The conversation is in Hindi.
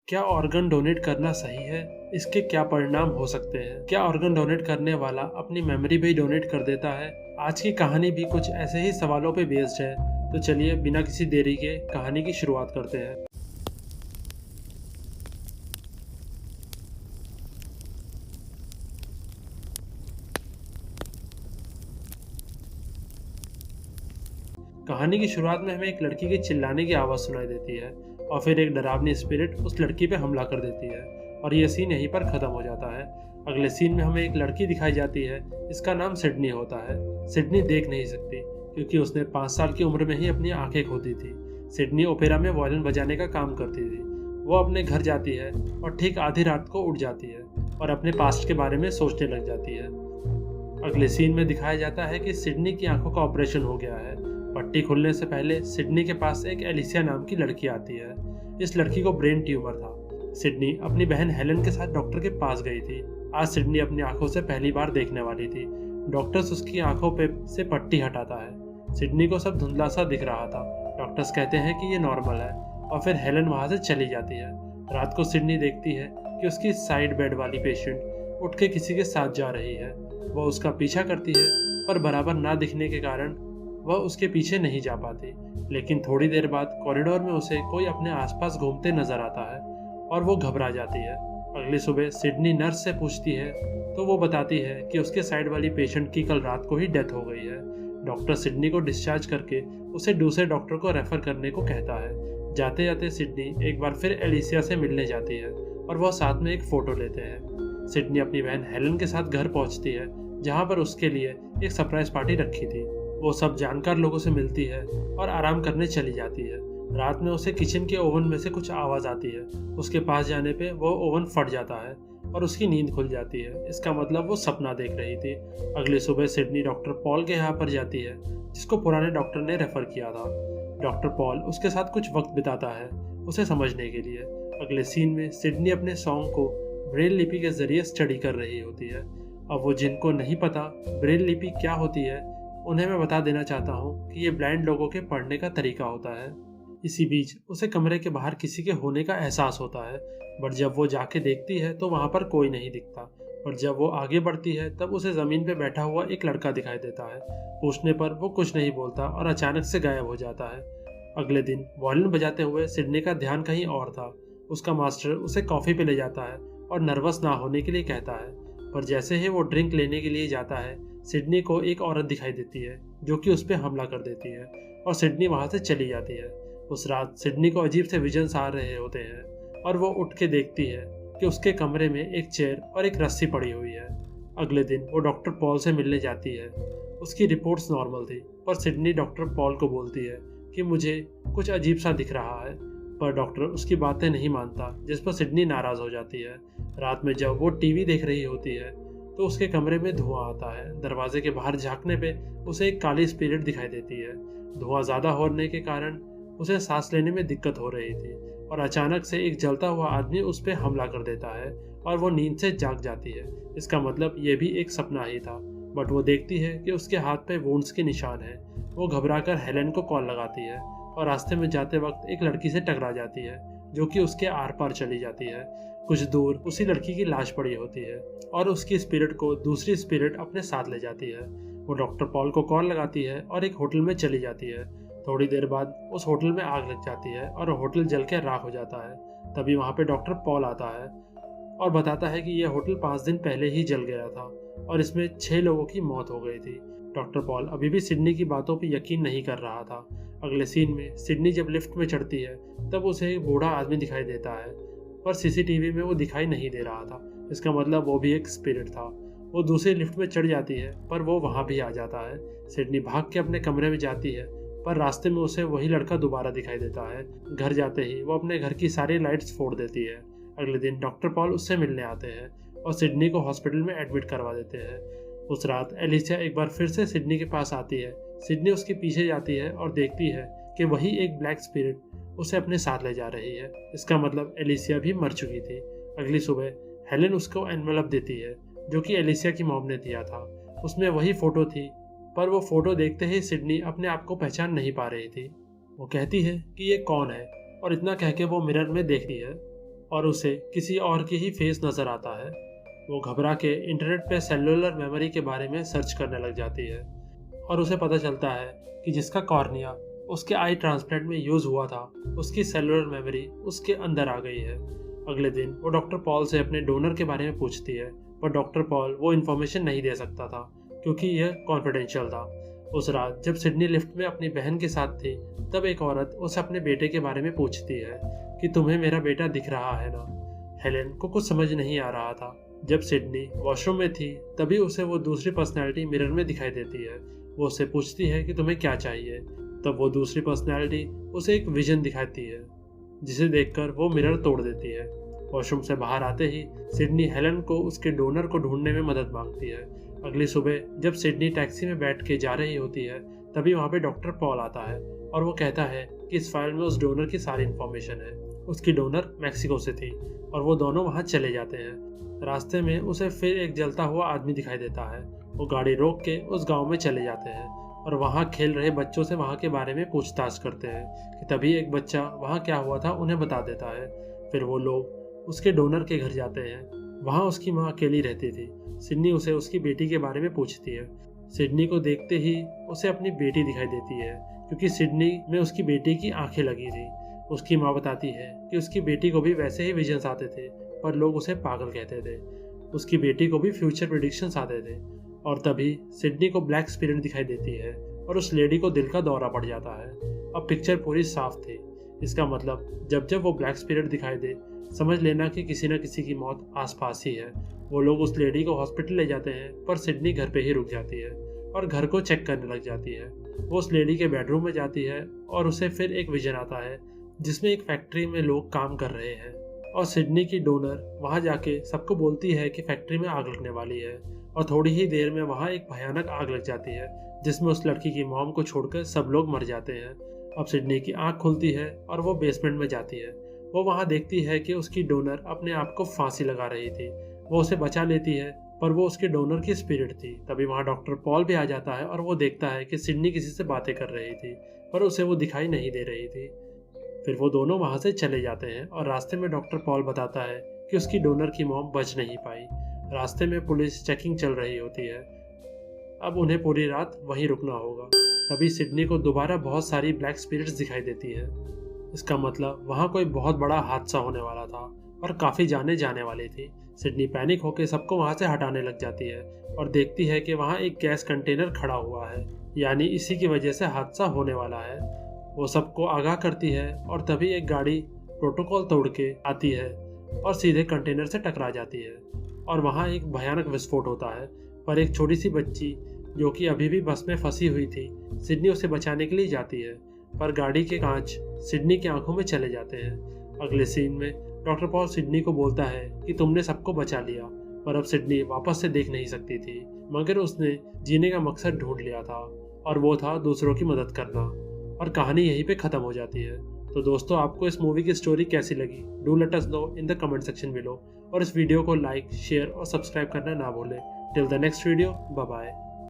क्या ऑर्गन डोनेट करना सही है? इसके क्या परिणाम हो सकते हैं? क्या ऑर्गन डोनेट करने वाला अपनी मेमोरी भी डोनेट कर देता है? आज की कहानी भी कुछ ऐसे ही सवालों पे बेस्ड है। तो चलिए बिना किसी देरी के कहानी की शुरुआत करते हैं। कहानी की शुरुआत में हमें एक लड़की के चिल्लाने की आवाज़ सुनाई देती है और फिर एक डरावनी स्पिरिट उस लड़की पे हमला कर देती है और ये सीन यहीं पर ख़त्म हो जाता है। अगले सीन में हमें एक लड़की दिखाई जाती है। इसका नाम सिडनी होता है। सिडनी देख नहीं सकती क्योंकि उसने 5 साल की उम्र में ही अपनी आंखें खो दी थी। सिडनी ओपेरा में वायलिन बजाने का काम करती थी। वो अपने घर जाती है और ठीक आधी रात को उठ जाती है और अपने पास्ट के बारे में सोचने लग जाती है। अगले सीन में दिखाया जाता है कि सिडनी की आंखों का ऑपरेशन हो गया है। पट्टी खुलने से पहले सिडनी के पास एक एलिसिया नाम की लड़की आती है। इस लड़की को ब्रेन ट्यूमर था। सिडनी अपनी बहन हेलन के साथ डॉक्टर के पास गई थी। आज सिडनी अपनी आंखों से पहली बार देखने वाली थी। डॉक्टर्स उसकी आंखों पे से पट्टी हटाता है। सिडनी को सब धुंधला सा दिख रहा था। डॉक्टर्स कहते हैं कि ये नॉर्मल है और फिर हेलन वहां से चली जाती है। रात को सिडनी देखती है कि उसकी साइड बेड वाली पेशेंट उठ के किसी के साथ जा रही है। वह उसका पीछा करती है पर बराबर ना दिखने के कारण वह उसके पीछे नहीं जा पाती। लेकिन थोड़ी देर बाद कॉरिडोर में उसे कोई अपने आसपास घूमते नजर आता है और वो घबरा जाती है। अगली सुबह सिडनी नर्स से पूछती है तो वो बताती है कि उसके साइड वाली पेशेंट की कल रात को ही डेथ हो गई है। डॉक्टर सिडनी को डिस्चार्ज करके उसे दूसरे डॉक्टर को रेफर करने को कहता है। जाते जाते सिडनी एक बार फिर एलिसिया से मिलने जाती है और वह साथ में एक फ़ोटो लेते हैं। सिडनी अपनी बहन हेलन के साथ घर पहुंचती है जहां पर उसके लिए एक सरप्राइज पार्टी रखी थी। वो सब जानकार लोगों से मिलती है और आराम करने चली जाती है। रात में उसे किचन के ओवन में से कुछ आवाज़ आती है। उसके पास जाने पे वो ओवन फट जाता है और उसकी नींद खुल जाती है। इसका मतलब वो सपना देख रही थी। अगली सुबह सिडनी डॉक्टर पॉल के यहाँ पर जाती है जिसको पुराने डॉक्टर ने रेफर किया था। डॉक्टर पॉल उसके साथ कुछ वक्त बिताता है उसे समझने के लिए। अगले सीन में सिडनी अपने सॉन्ग को ब्रेल लिपि के जरिए स्टडी कर रही होती है। अब वो जिनको नहीं पता ब्रेल लिपि क्या होती है उन्हें मैं बता देना चाहता हूँ कि ये ब्लाइंड लोगों के पढ़ने का तरीका होता है। इसी बीच उसे कमरे के बाहर किसी के होने का एहसास होता है बट जब वो जाके देखती है तो वहाँ पर कोई नहीं दिखता। पर जब वो आगे बढ़ती है तब उसे ज़मीन पे बैठा हुआ एक लड़का दिखाई देता है। पूछने पर वो कुछ नहीं बोलता और अचानक से गायब हो जाता है। अगले दिन वायलिन बजाते हुए सिडनी का ध्यान कहीं और था। उसका मास्टर उसे कॉफ़ी पे ले जाता है और नर्वस ना होने के लिए कहता है। पर जैसे ही वो ड्रिंक लेने के लिए जाता है सिडनी को एक औरत दिखाई देती है जो कि उस पर हमला कर देती है और सिडनी वहां से चली जाती है। उस रात सिडनी को अजीब से विजन्स आ रहे होते हैं और वो उठ के देखती है कि उसके कमरे में एक चेयर और एक रस्सी पड़ी हुई है। अगले दिन वो डॉक्टर पॉल से मिलने जाती है। उसकी रिपोर्ट्स नॉर्मल थी पर सिडनी डॉक्टर पॉल को बोलती है कि मुझे कुछ अजीब सा दिख रहा है। पर डॉक्टर उसकी बातें नहीं मानता जिस पर सिडनी नाराज हो जाती है। रात में जब वो टीवी देख रही होती है तो उसके कमरे में धुआं आता है। दरवाजे के बाहर झांकने पे उसे एक काली स्पिरिट दिखाई देती है। धुआं ज़्यादा होने के कारण उसे सांस लेने में दिक्कत हो रही थी और अचानक से एक जलता हुआ आदमी उस पर हमला कर देता है और वो नींद से जाग जाती है। इसका मतलब ये भी एक सपना ही था। बट वो देखती है कि उसके हाथ पे वुंड्स के निशान हैं। वो घबराकर हेलन को कॉल लगाती है और रास्ते में जाते वक्त एक लड़की से टकरा जाती है जो कि उसके आर पार चली जाती है। कुछ दूर उसी लड़की की लाश पड़ी होती है और उसकी स्पिरिट को दूसरी स्पिरिट अपने साथ ले जाती है। वो डॉक्टर पॉल को कॉल लगाती है और एक होटल में चली जाती है। थोड़ी देर बाद उस होटल में आग लग जाती है और होटल जल के राख हो जाता है। तभी वहाँ पे डॉक्टर पॉल आता है और बताता है कि यह होटल 5 दिन पहले ही जल गया था और इसमें 6 लोगों की मौत हो गई थी। डॉक्टर पॉल अभी भी सिडनी की बातों पर यकीन नहीं कर रहा था। अगले सीन में सिडनी जब लिफ्ट में चढ़ती है तब उसे एक बूढ़ा आदमी दिखाई देता है पर सीसीटीवी में वो दिखाई नहीं दे रहा था। इसका मतलब वो भी एक स्पिरिट था। वो दूसरी लिफ्ट में चढ़ जाती है पर वो वहाँ भी आ जाता है। सिडनी भाग के अपने कमरे में जाती है पर रास्ते में उसे वही लड़का दोबारा दिखाई देता है। घर जाते ही वो अपने घर की सारी लाइट्स फोड़ देती है। अगले दिन डॉक्टर पॉल उससे मिलने आते हैं और सिडनी को हॉस्पिटल में एडमिट करवा देते हैं। उस रात एलिसिया एक बार फिर से सिडनी के पास आती है। सिडनी उसके पीछे जाती है और देखती है कि वही एक ब्लैक स्पिरिट उसे अपने साथ ले जा रही है। इसका मतलब एलिसिया भी मर चुकी थी। अगली सुबह हेलेन उसको एनवेलप देती है जो कि एलिसिया की मॉम ने दिया था। उसमें वही फोटो थी पर वो फोटो देखते ही सिडनी अपने आप को पहचान नहीं पा रही थी। वो कहती है कि ये कौन है और इतना कह के वो मिरर में देखती है और उसे किसी और की ही फेस नज़र आता है। वो घबरा के इंटरनेट पे सेलुलर मेमोरी के बारे में सर्च करने लग जाती है और उसे पता चलता है कि जिसका कॉर्निया उसके आई ट्रांसप्लांट में यूज़ हुआ था, उसकी सेलुलर मेमोरी उसके अंदर आ गई है। अगले दिन वो डॉक्टर पॉल से अपने डोनर के बारे में पूछती है, पर डॉक्टर पॉल वो इन्फॉर्मेशन नहीं दे सकता था क्योंकि यह कॉन्फिडेंशियल था। उस रात जब सिडनी लिफ्ट में अपनी बहन के साथ थी, तब एक औरत उसे अपने बेटे के बारे में पूछती है कि तुम्हें मेरा बेटा दिख रहा है ना। हेलेन को कुछ समझ नहीं आ रहा था। जब सिडनी वॉशरूम में थी, तभी उसे वो दूसरी पर्सनैलिटी मिरर में दिखाई देती है। वो उससे पूछती है कि तुम्हें क्या चाहिए। तब वो दूसरी पर्सनैलिटी उसे एक विजन दिखाती है, जिसे देखकर वो मिरर तोड़ देती है। वॉशरूम से बाहर आते ही सिडनी हेलन को उसके डोनर को ढूंढने में मदद मांगती है। अगली सुबह जब सिडनी टैक्सी में बैठ के जा रही होती है, तभी वहाँ पे डॉक्टर पॉल आता है और वो कहता है कि इस फाइल में उस डोनर की सारी इन्फॉर्मेशन है। उसकी डोनर मैक्सिको से थी और वो दोनों वहाँ चले जाते हैं। रास्ते में उसे फिर एक जलता हुआ आदमी दिखाई देता है। वो गाड़ी रोक के उस गांव में चले जाते हैं और वहाँ खेल रहे बच्चों से वहाँ के बारे में पूछताछ करते हैं कि तभी एक बच्चा वहाँ क्या हुआ था उन्हें बता देता है। फिर वो लोग उसके डोनर के घर जाते हैं। वहाँ उसकी माँ अकेली रहती थी। सिडनी उसे उसकी बेटी के बारे में पूछती है। सिडनी को देखते ही उसे अपनी बेटी दिखाई देती है क्योंकि सिडनी में उसकी बेटी की आंखें लगी थी। उसकी माँ बताती है कि उसकी बेटी को भी वैसे ही विजन्स आते थे, पर लोग उसे पागल कहते थे। उसकी बेटी को भी फ्यूचर प्रेडिक्शंस आते थे। और तभी सिडनी को ब्लैक स्पिरिट दिखाई देती है और उस लेडी को दिल का दौरा पड़ जाता है। अब पिक्चर पूरी साफ थी। इसका मतलब जब जब वो ब्लैक स्पिरिट दिखाई दे, समझ लेना कि किसी न किसी की मौत आसपास ही है। वो लोग उस लेडी को हॉस्पिटल ले जाते हैं, पर सिडनी घर पे ही रुक जाती है और घर को चेक करने लग जाती है। वो उस लेडी के बेडरूम में जाती है और उसे फिर एक विजन आता है जिसमें एक फैक्ट्री में लोग काम कर रहे हैं और सिडनी की डोनर वहां जाके सबको बोलती है कि फैक्ट्री में आग लगने वाली है। और थोड़ी ही देर में वहां एक भयानक आग लग जाती है जिसमें उस लड़की की मॉम को छोड़कर सब लोग मर जाते हैं। अब सिडनी की आंख खुलती है और वो बेसमेंट में जाती है। वो वहां देखती है कि उसकी डोनर अपने आप को फांसी लगा रही थी। वो उसे बचा लेती है, पर वो उसके डोनर की स्पिरिट थी। तभी वहां डॉक्टर पॉल भी आ जाता है और वो देखता है कि सिडनी किसी से बातें कर रही थी, पर उसे वो दिखाई नहीं दे रही थी। फिर वो दोनों वहां से चले जाते हैं और रास्ते में डॉक्टर पॉल बताता है कि उसकी डोनर की मॉम बच नहीं पाई। रास्ते में पुलिस चेकिंग चल रही होती है। अब उन्हें पूरी रात वहीं रुकना होगा। तभी सिडनी को दोबारा बहुत सारी ब्लैक स्पिरिट्स दिखाई देती है। इसका मतलब वहाँ कोई बहुत बड़ा हादसा होने वाला था और काफ़ी जाने जाने वाली थी। सिडनी पैनिक होकर सबको वहाँ से हटाने लग जाती है और देखती है कि वहाँ एक गैस कंटेनर खड़ा हुआ है, यानी इसी की वजह से हादसा होने वाला है। वो सबको आगाह करती है और तभी एक गाड़ी प्रोटोकॉल तोड़ के आती है और सीधे कंटेनर से टकरा जाती है और वहाँ एक भयानक विस्फोट होता है। पर एक छोटी सी बच्ची जो कि अभी भी बस में फंसी हुई थी, सिडनी उसे बचाने के लिए जाती है, पर गाड़ी के कांच सिडनी की आंखों में चले जाते हैं। अगले सीन में डॉक्टर पॉल सिडनी को बोलता है कि तुमने सबको बचा लिया, पर अब सिडनी वापस से देख नहीं सकती थी, मगर उसने जीने का मकसद ढूंढ लिया था और वो था दूसरों की मदद करना। और कहानी यहीं पे ख़त्म हो जाती है। तो दोस्तों, आपको इस मूवी की स्टोरी कैसी लगी? Do let us know in the comment section below और इस वीडियो को लाइक, शेयर और सब्सक्राइब करना ना भूलें। Till the next video, bye bye.